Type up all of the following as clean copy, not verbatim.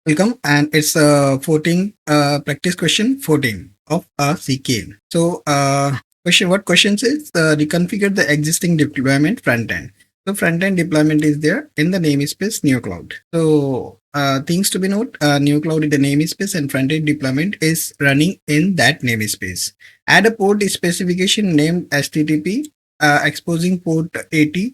Welcome, and it's 14 practice question 14 of CKA. So, what questions is reconfigure the existing deployment front end. So, front end deployment is there in the namespace Neokloud. So, things to be note: Neokloud is the namespace, and front end deployment is running in that namespace. Add a port specification named HTTP, exposing port 80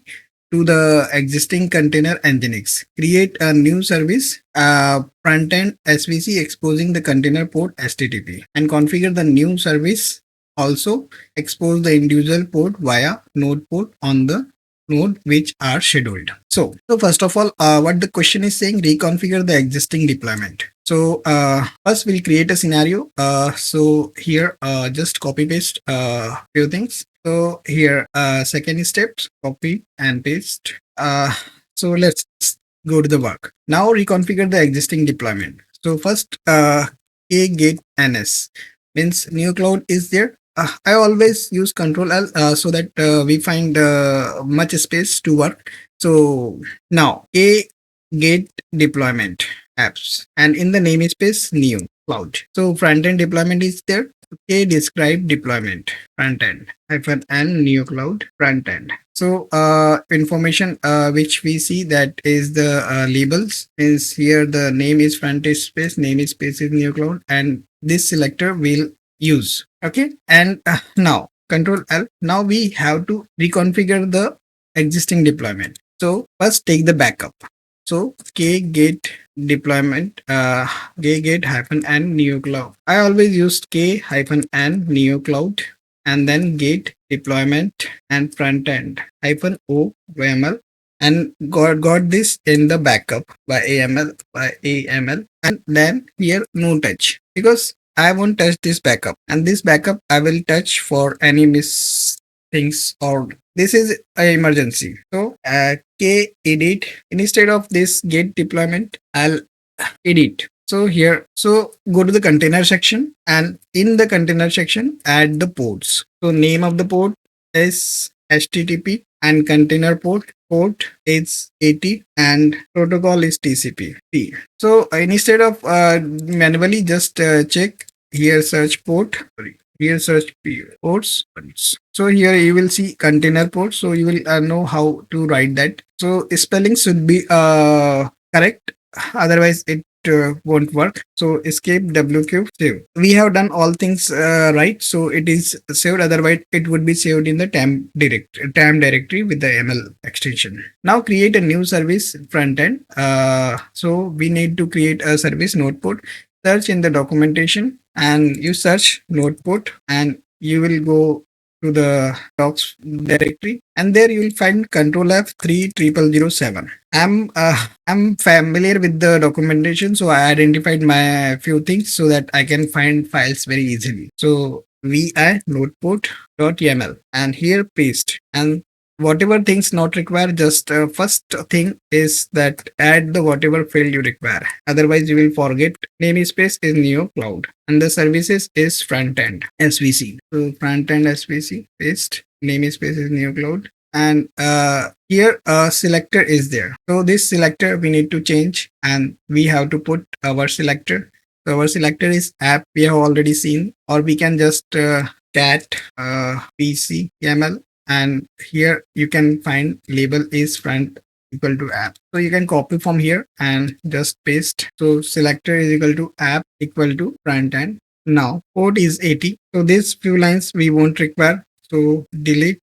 to the existing container nginx. Create a new service frontend SVC exposing the container port HTTP, and configure the new service. Also expose the individual port via node port on the node which are scheduled. So first of all, what the question is saying, reconfigure the existing deployment. So first we'll create a scenario. So here just copy paste few things. So here second steps, copy and paste. So let's go to the work. Now reconfigure the existing deployment. So first get ns means Neokloud is there. I always use Control L so that we find much space to work. So now get deployment apps, and in the namespace Neokloud. So front end deployment is there. Describe deployment front end -n Neokloud front end. So information which we see, that is the labels, is here the name is front end space, namespace is Neokloud, and this selector will use. Okay, and now Control L. Now we have to reconfigure the existing deployment. So first take the backup. So get deployment get -n Neokloud. I always used -n Neokloud, and then get deployment and front end -o YAML, and got this in the backup by AML, and then here no touch, because I won't touch this backup, and this backup I will touch for any miss things, or this is an emergency. So edit, instead of this get deployment, I'll edit. So here, so go to the container section, and in the container section add the ports. So name of the port is HTTP, and container port is 80, and protocol is TCP. So instead of manually just check here, search port, here search ports. So here you will see container port, so you will know how to write that. So spelling should be correct, otherwise it won't work. So escape wq save. We have done all things right, so it is saved, otherwise it would be saved in the tam directory with the ml extension. Now create a new service front end. So we need to create a service node port. Search in the documentation, and you search node port, and you will go to the docs directory, and there you will find Control F30007. I'm familiar with the documentation, so I identified my few things so that I can find files very easily. So vi nodeport.yaml, and here paste, and whatever things not required, just first thing is that add the whatever field you require, otherwise you will forget. Namespace is Neokloud, and the services is front end SVC. So front end SVC paste, namespace is Neokloud, and here a selector is there. So this selector we need to change, and we have to put our selector. So our selector is app, we have already seen, or we can just cat pc yaml, and here you can find label is front equal to app. So you can copy from here and just paste. So selector is equal to app equal to front end. Now port is 80. So these few lines we won't require. So delete.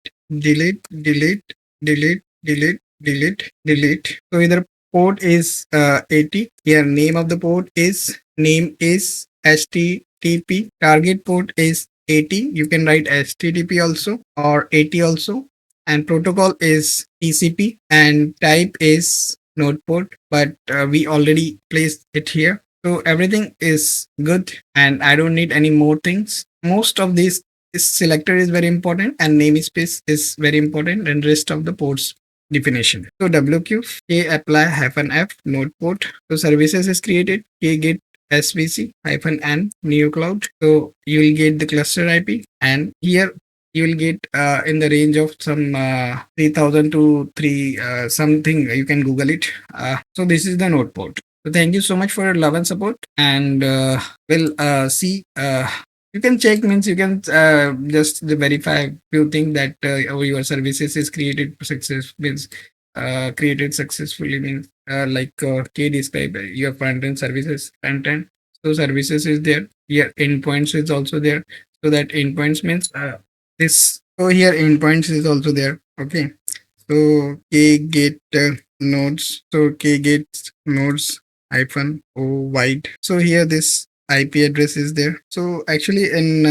So either port is 80. Here name of the port is HTTP. Target port is 80. You can write HTTP also, or 80 also, and protocol is TCP, and type is node port, but we already placed it here. So everything is good, and I don't need any more things. Most of this selector is very important, and namespace is very important, and rest of the ports definition. So wq apply -f node port. So services is created. Get SVC -n Neokloud. So you will get the cluster IP, and here you will get in the range of some 3000 to 3 something. You can Google it. So this is the node port. So thank you so much for your love and support, and we'll see. You can check, means you can just verify few things that your services is created success, means created successfully, means like K describe your front end services front end. So services is there. Here endpoints is also there. So that endpoints means this. So here endpoints is also there. Okay. So K get nodes. So K gets nodes hyphen o wide. So here this IP address is there. So actually in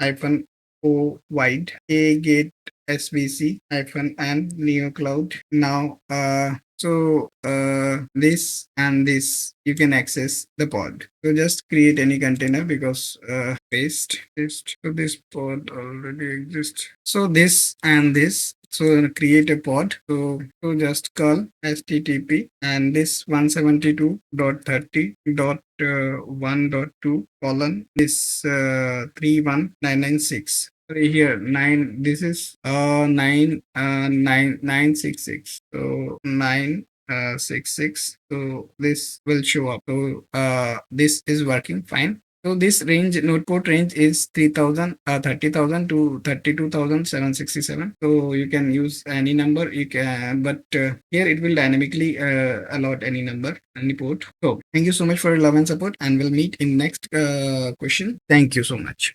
hyphen o wide, K get SVC hyphen and Neokloud. Now this and this you can access the pod. So just create any container, because paste. So this pod already exists. So this and this. So create a pod. So just call http and this 172.30.1.2 colon this 31996. So here 9, this is 966. So 966. So this will show up. So this is working fine. So this range, node port range is 30,000 to 32,767. So you can use any number you can, but here it will dynamically allot any number, any port. So thank you so much for your love and support, and we'll meet in next question. Thank you so much.